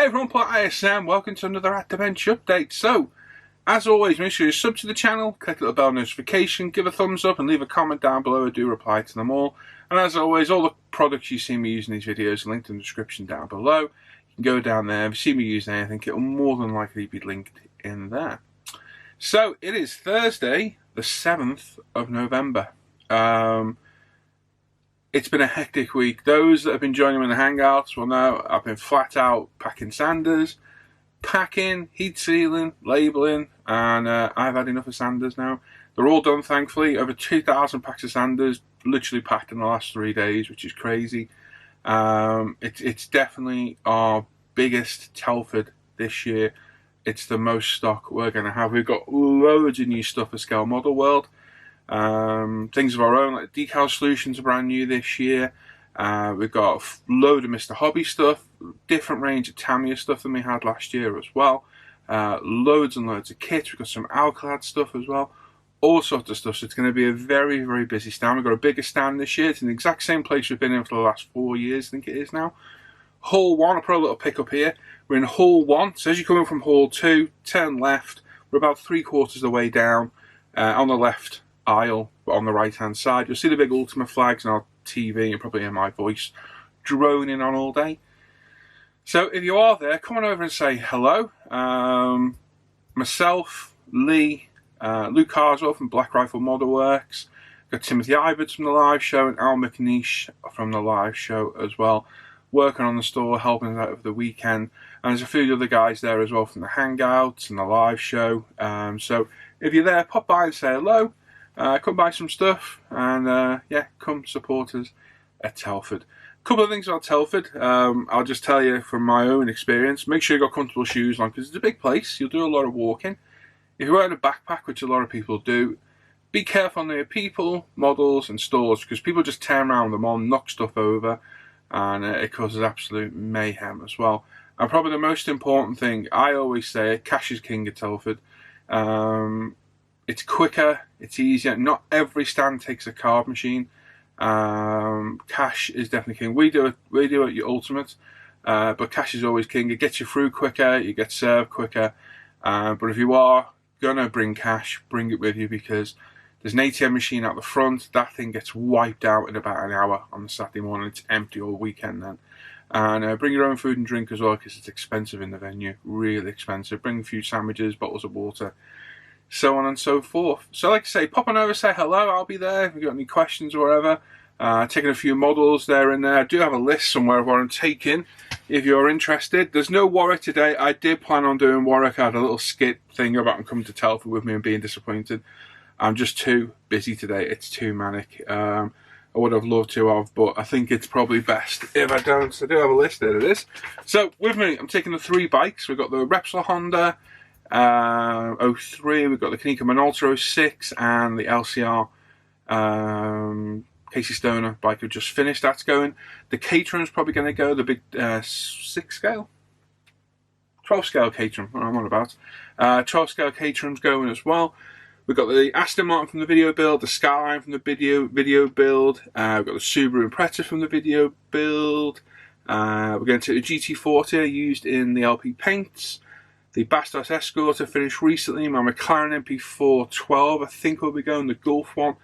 Hey everyone, Pot ISM, welcome to another At the Bench update. So, as always, make sure you sub to the channel, click the little bell notification, give a thumbs up and leave a comment down below. I do reply to them all. And as always, all the products you see me using in these videos are linked in the description down below. You can go down there, if you see me using anything, it will more than likely be linked in there. So, it is Thursday, the 7th of November. It's been a hectic week. Those that have been joining me in the Hangouts will know I've been flat out packing sanders, packing, heat sealing, labelling, and I've had enough of sanders now. They're all done, thankfully. Over 2,000 packs of sanders literally packed in the last 3 days, which is crazy. It's definitely our biggest Telford this year. It's the most stock we're going to have. We've got loads of new stuff for Scale Model World. Things of our own, like decal solutions are brand new this year. We've got a load of Mr. Hobby stuff, different range of Tamiya stuff than we had last year as well. Loads and loads of kits. We've got some Alclad stuff as well. All sorts of stuff. So it's going to be a very, very busy stand. We've got a bigger stand this year. It's in the exact same place we've been in for the last 4 years, I think it is now. Hall 1, I'll put a little pick up here. We're in Hall 1. So as you come in from Hall 2, turn left. We're about 3/4 of the way down on the left aisle, but on the right hand side you'll see the big Ultima flags on our TV and probably hear my voice droning on all day. So if you are there, come on over and say hello. Myself, Lee, Luke Carswell from Black Rifle Model Works, got Timothy Ivards from the live show and Al McNeish from the live show as well, working on the store, helping us out over the weekend. And there's a few other guys there as well from the Hangouts and the live show. So if you're there, pop by and say hello. Come buy some stuff and yeah, come support us at Telford. A couple of things about Telford. I'll just tell you from my own experience. Make sure you've got comfortable shoes on because it's a big place. You'll do a lot of walking. If you're wearing a backpack, which a lot of people do, be careful near people, models and stores because people just turn around them on, knock stuff over, and it causes absolute mayhem as well. And probably the most important thing, I always say, cash is king at Telford. It's quicker, it's easier. Not every stand takes a card machine. Cash is definitely king. We do it your ultimate, but cash is always king. It gets you through quicker, you get served quicker. But if you are gonna bring cash, bring it with you because there's an ATM machine out the front. That thing gets wiped out in about an hour on the Saturday morning. It's empty all weekend then. And bring your own food and drink as well because it's expensive in the venue, really expensive. Bring a few sandwiches, bottles of water, so on and so forth. So like I say, pop on over, say hello, I'll be there if you've got any questions or whatever. Taking a few models there and there. I do have a list somewhere of what I'm taking if you're interested. There's no Warwick today. I did plan on doing Warwick. I had a little skit thing about him coming to Telford with me and being disappointed. I'm just too busy today. It's too manic. I would have loved to have, but I think it's probably best if I don't. So I do have a list, there it is. So with me, I'm taking the 3 bikes. We've got the Repsol Honda 03, we've got the Kanika Minolta 06 and the LCR Casey Stoner bike we've just finished. That's going. The Caterham's probably going to go, the big 6 scale? 12 scale Caterham, what I'm on about. 12 scale Caterham's going as well. We've got the Aston Martin from the video build, the Skyline from the video build. We've got the Subaru Impreza from the video build. We're going to take the GT40 used in the LP paints. The Bastos Escort I finished recently. My McLaren MP4 12 I think will be going, the Gulf one.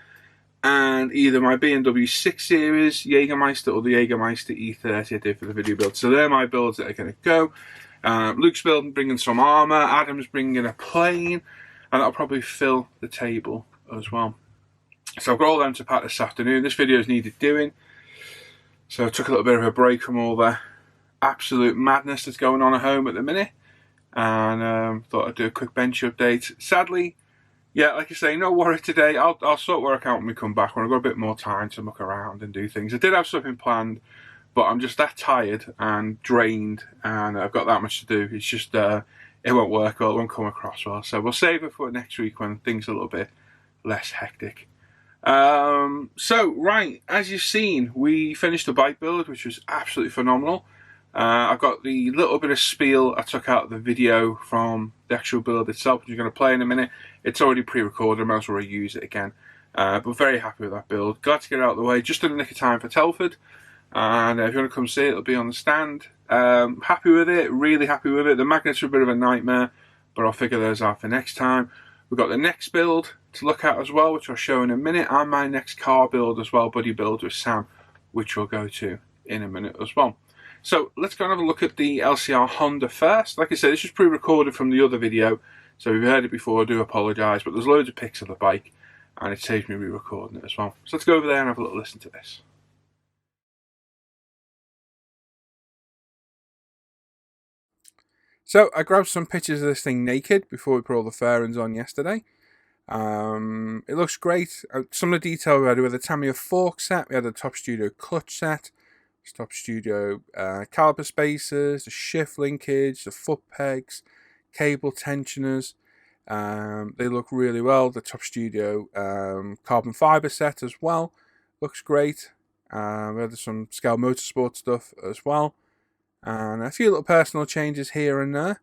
And either my BMW 6 Series Jägermeister or the Jägermeister E30 I did for the video build. So they're my builds that are going to go. Luke's bringing some armour. Adam's bringing a plane. And that'll probably fill the table as well. So I've got all them to pack this afternoon. This video is needed doing. So I took a little bit of a break from all the absolute madness that's going on at home at the minute. And thought I'd do a quick bench update. Sadly, yeah, like I say, no worry today. I'll sort work out when we come back when I've got a bit more time to look around and do things. I did have something planned, but I'm just that tired and drained, and I've got that much to do. It's just it won't work well, it won't come across well. So we'll save it for next week when things are a little bit less hectic. So right, as you've seen, we finished the bike build, which was absolutely phenomenal. I've got the little bit of spiel I took out of the video from the actual build itself, which you're going to play in a minute. It's already pre-recorded, I might as well use it again. But very happy with that build. Glad to get it out of the way, just in the nick of time for Telford. And if you want to come see it, it'll be on the stand Happy with it, really happy with it. The magnets are a bit of a nightmare, but I'll figure those out for next time. We've got the next build to look at as well, which I'll show in a minute, and my next car build as well, buddy build with Sam, which we'll go to in a minute as well. So let's go and have a look at the LCR Honda first. Like I said, this is pre-recorded from the other video, so if you've heard it before, I do apologise, but there's loads of pics of the bike, and it saves me re-recording it as well. So let's go over there and have a little listen to this. So I grabbed some pictures of this thing naked before we put all the fairings on yesterday. It looks great. Some of the detail we had with the Tamiya fork set, we had the Top Studio clutch set, Top Studio caliper spacers, the shift linkage, the foot pegs, cable tensioners. They look really well. The Top Studio carbon fibre set as well looks great. We had some Scale Motorsport stuff as well. And a few little personal changes here and there.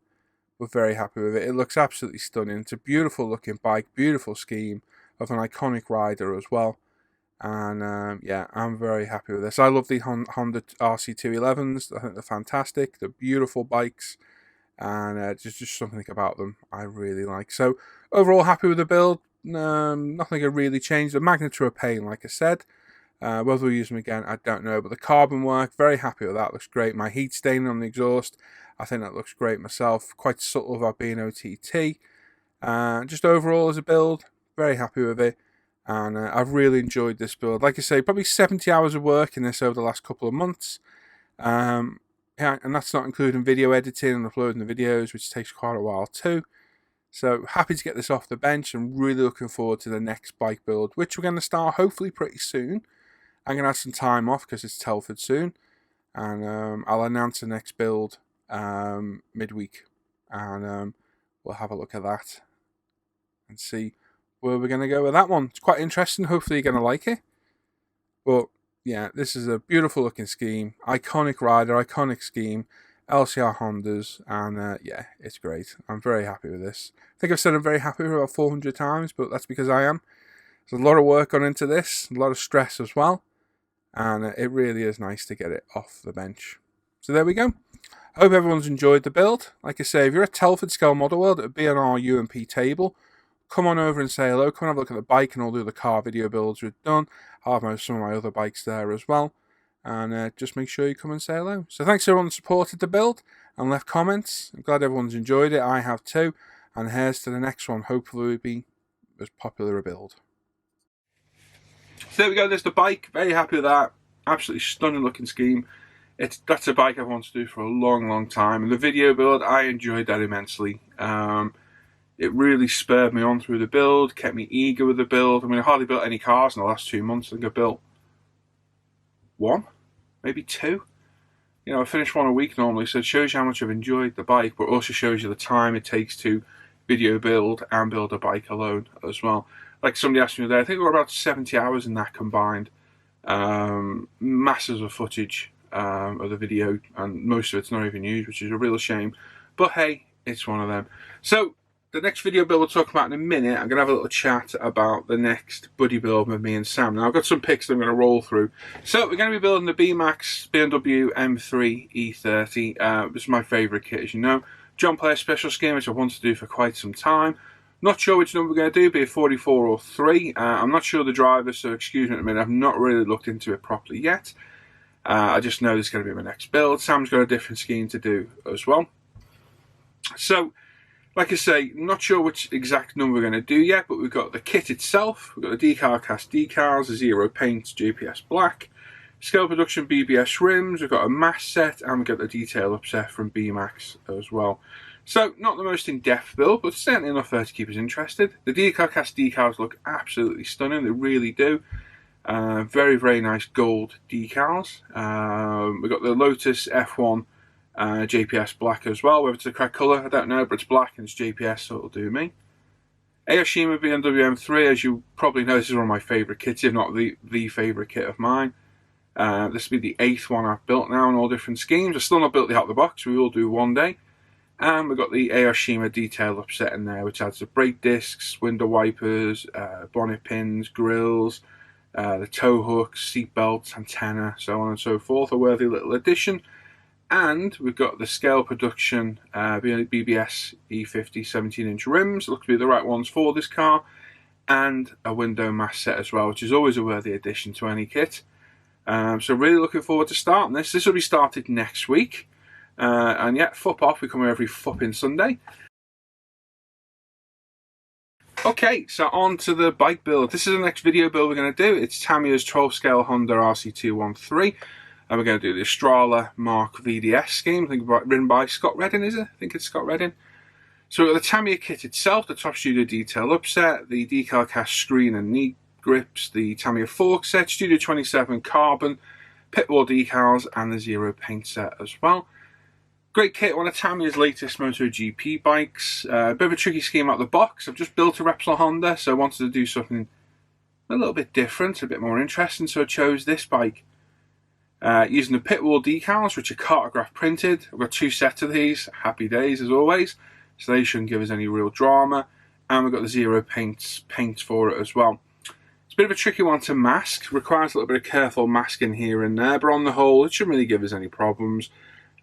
We're very happy with it. It looks absolutely stunning. It's a beautiful looking bike, beautiful scheme of an iconic rider as well. And yeah, I'm very happy with this. I love the Honda RC211s. I think they're fantastic. They're beautiful bikes. And there's just something about them I really like. So overall, happy with the build. Nothing had really changed. The magnets are a pain, like I said. Whether we'll use them again, I don't know. But the carbon work, very happy with that. Looks great. My heat stain on the exhaust, I think that looks great myself. Quite subtle about being OTT. Just overall as a build, very happy with it. And I've really enjoyed this build. Like I say, probably 70 hours of work in this over the last couple of months. Yeah, and that's not including video editing and uploading the videos, which takes quite a while too. So happy to get this off the bench and really looking forward to the next bike build, which we're going to start hopefully pretty soon. I'm going to have some time off because it's Telford soon. And I'll announce the next build midweek. And we'll have a look at that and see where we're going to go with that one. It's quite interesting. Hopefully you're going to like it. But yeah, this is a beautiful looking scheme. Iconic rider, iconic scheme. LCR Hondas. And yeah, it's great. I'm very happy with this. I think I've said I'm very happy with it about 400 times, but that's because I am. There's a lot of work gone into this. A lot of stress as well. And it really is nice to get it off the bench. So there we go. I hope everyone's enjoyed the build. Like I say, if you're at Telford Scale Model World at be on our UMP table, come on over and say hello. Come and have a look at the bike and all the other car video builds we've done. I'll have some of my other bikes there as well. And just make sure you come and say hello. So thanks to everyone who supported the build and left comments. I'm glad everyone's enjoyed it. I have too. And here's to the next one. Hopefully it'll be as popular a build. So there we go, there's the bike. Very happy with that. Absolutely stunning looking scheme. That's a bike I've wanted to do for a long time. And the video build, I enjoyed that immensely. It really spurred me on through the build, kept me eager with the build. I mean, I hardly built any cars in the last 2 months. I think I built one, maybe two. You know, I finish one a week normally, so it shows you how much I've enjoyed the bike, but also shows you the time it takes to video build and build a bike alone as well. Like somebody asked me today, I think we're about 70 hours in that combined. Masses of footage of the video, and most of it's not even used, which is a real shame. But hey, it's one of them. So the next video build we'll talk about in a minute. I'm going to have a little chat about the next buddy build with me and Sam. Now I've got some pics that I'm going to roll through. So we're going to be building the BMW M3 E30. This is my favourite kit, as you know. John Player Special Scheme, which I wanted to do for quite some time. Not sure which number we're going to do, be it 44 or 3. I'm not sure the driver, so excuse me in a minute. I've not really looked into it properly yet. I just know this is going to be my next build. Sam's got a different scheme to do as well. So, like I say, not sure which exact number we're going to do yet, but we've got the kit itself. We've got the decal cast decals, the zero paint JPS black, Scale Production BBS rims, we've got a mass set, and we've got the detail upset from BMAX as well. So, not the most in-depth build, but certainly enough there to keep us interested. The decal cast decals look absolutely stunning, they really do. Very nice gold decals. We've got the Lotus F1 JPS black as well. Whether it's the correct colour, I don't know, but it's black and it's JPS, so it'll do me. Aoshima BMW M3, as you probably know, this is one of my favourite kits, if not the favourite kit of mine. This will be the 8th one I've built now in all different schemes. I've still not built the out of the box, we will do one day. And we've got the Aoshima detail upset in there, which adds the brake discs, window wipers, bonnet pins, grills, the tow hooks, seat belts, antenna, so on and so forth. A worthy little addition. And we've got the scale production BBS E30 17-inch rims. Look to be the right ones for this car. And a window mask set as well, which is always a worthy addition to any kit. So really looking forward to starting this. This will be started next week. And yeah, FUP off. We come here every FUPing Sunday. Okay, so on to the bike build. This is the next video build we're going to do. It's Tamiya's 12 scale Honda RC213. And we're going to do the Estrala Mark VDS scheme. I think written by Scott Redding, is it? I think it's Scott Redding. So we've got the Tamiya kit itself, the Top Studio detail upset, the decal cast screen and knee grips, the Tamiya fork set, Studio 27 carbon, pitwall decals, and the Zero paint set as well. Great kit, one of Tamiya's latest MotoGP bikes. A bit of a tricky scheme out of the box. I've just built a Repsol Honda, so I wanted to do something a little bit different, a bit more interesting, so I chose this bike. Using the pitwall decals, which are cartograph printed. I've got 2 sets of these, happy days as always. So they shouldn't give us any real drama. And we've got the Zero paint for it as well. It's a bit of a tricky one to mask. Requires a little bit of careful masking here and there. But on the whole, it shouldn't really give us any problems.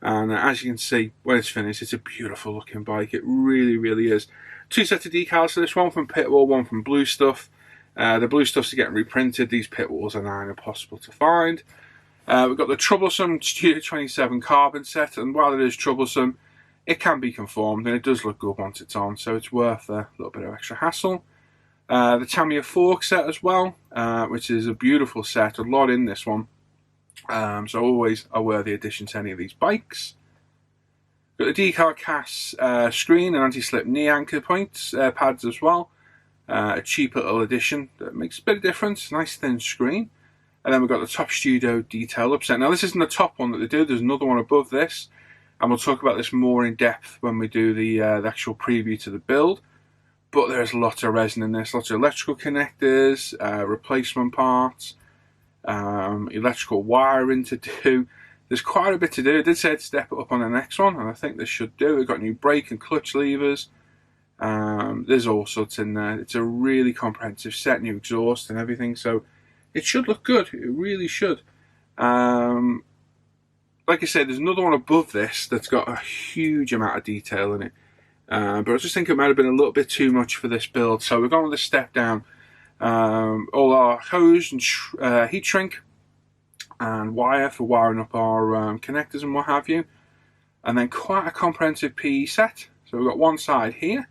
And as you can see, when it's finished, it's a beautiful looking bike. It really, really is. 2 sets of decals for this. One from Pitwall, one from Blue Stuff. The Blue Stuffs are getting reprinted. These Pitwalls are now impossible to find. We've got the troublesome Studio 27 carbon set. And while it is troublesome, it can be conformed, and it does look good once it's on, so it's worth a little bit of extra hassle. The Tamiya fork set as well, which is a beautiful set, a lot in this one. So always a worthy addition to any of these bikes. Got the decal cast screen and anti-slip knee anchor points, pads as well. A cheap little addition that makes a bit of difference, nice thin screen. And then we've got the Top Studio detail upset. Now this isn't the top one that they do, there's another one above this. And we'll talk about this more in depth when we do the actual preview to the build. But there's lots of resin in this, lots of electrical connectors, replacement parts, electrical wiring to do. There's quite a bit to do. I did say I'd step it up on the next one, and I think this should do. We've got new brake and clutch levers. There's all sorts in there. It's a really comprehensive set, new exhaust and everything. So it should look good. It really should. Like I said, there's another one above this that's got a huge amount of detail in it. But I just think it might have been a little bit too much for this build. So we're going with a step down. All our hose and heat shrink and wire for wiring up our connectors and what have you. And then quite a comprehensive PE set. So we've got one side here.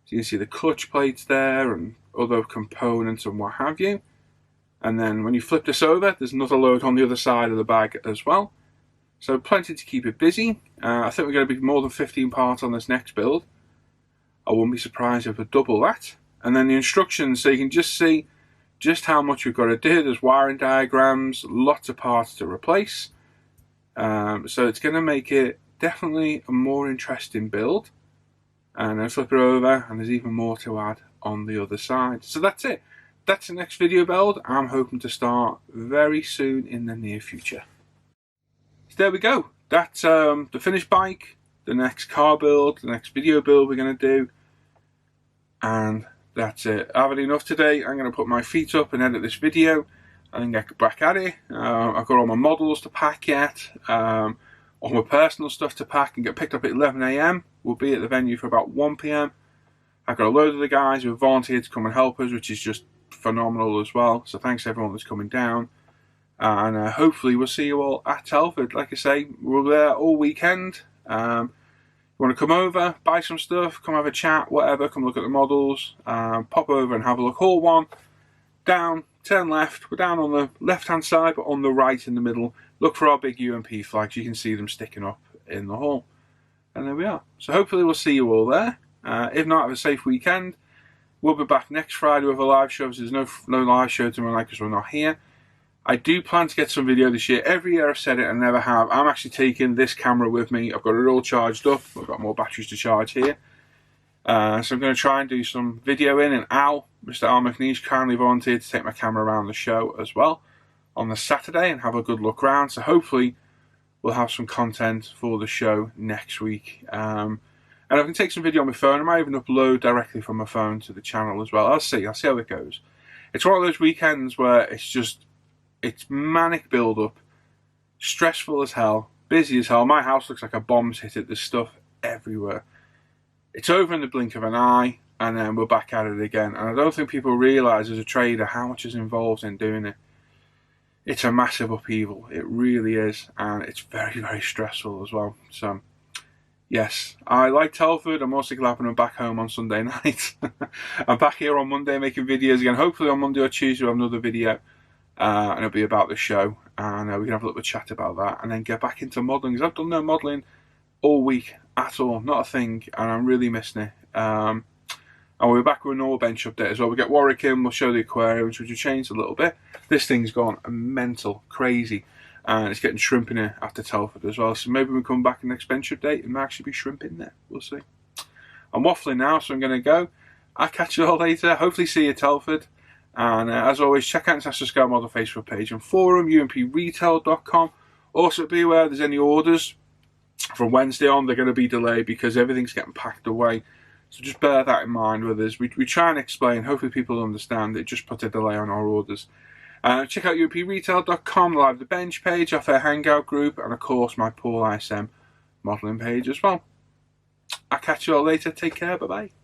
So you can see the clutch plates there and other components and what have you. And then when you flip this over, there's another load on the other side of the bag as well. So plenty to keep it busy. I think we're going to be more than 15 parts on this next build. I wouldn't be surprised if we double that. And then the instructions, so you can just see just how much we've got to do. There's wiring diagrams, lots of parts to replace. So it's going to make it definitely a more interesting build. And then flip it over, and there's even more to add on the other side. So that's it. That's the next video build. I'm hoping to start very soon in the near future. So there we go. That's the finished bike, the next car build, the next video build we're going to do. And that's it. I've had enough today. I'm going to put my feet up and edit this video and then get back at it. I've got all my models to pack yet. All my personal stuff to pack and get picked up at 11 AM. We'll be at the venue for about 1 PM. I've got a load of the guys who have volunteered to come and help us, which is just phenomenal as well. So thanks to everyone that's coming down. And hopefully we'll see you all at Telford. Like I say, we're there all weekend. You want to come over, buy some stuff, come have a chat, whatever, come look at the models, pop over and have a look. Hall 1, down, turn left. We're down on the left-hand side, but on the right in the middle. Look for our big UMP flags. You can see them sticking up in the hall. And there we are. So hopefully we'll see you all there. If not, have a safe weekend. We'll be back next Friday with a live show. So there's no live show tomorrow night because we're not here. I do plan to get some video this year. Every year I've said it and never have. I'm actually taking this camera with me. I've got it all charged up. I've got more batteries to charge here. So I'm going to try and do some video in. And Mr. Al McNeish kindly volunteered to take my camera around the show as well on the Saturday and have a good look around. So hopefully we'll have some content for the show next week. And I can take some video on my phone. I might even upload directly from my phone to the channel as well. I'll see how it goes. It's one of those weekends where it's manic build up, stressful as hell, busy as hell. My house looks like a bomb's hit it. There's stuff everywhere. It's over in the blink of an eye, and then we're back at it again. And I don't think people realise as a trader how much is involved in doing it. It's a massive upheaval. It really is, and it's very, very stressful as well. So, yes, I like Telford. I'm also glad when I'm back home on Sunday night. I'm back here on Monday making videos again. Hopefully on Monday or Tuesday we'll have another video, and it'll be about the show, and we can have a little chat about that, and then get back into modelling, because I've done no modelling all week at all, not a thing, and I'm really missing it. And we're back with an ore bench update as well. We get Warwick in, we'll show the aquariums, which have changed a little bit. This thing's gone mental, crazy, and it's getting shrimp in here after Telford as well. So maybe when we come back in the next bench update, it might actually be shrimp in there. We'll see. I'm waffling now, so I'm going to go. I'll catch you all later. Hopefully see you at Telford. And as always, check out International Scale Model Facebook page and forum, umpretail.com. Also be aware if there's any orders from Wednesday on, they're going to be delayed because everything's getting packed away. So just bear that in mind with us. We try and explain, hopefully people understand it just put a delay on our orders. Check out umpretail.com, live the bench page, Off Air Hangout group, and of course my Paul ISM modelling page as well. I'll catch you all later. Take care. Bye bye.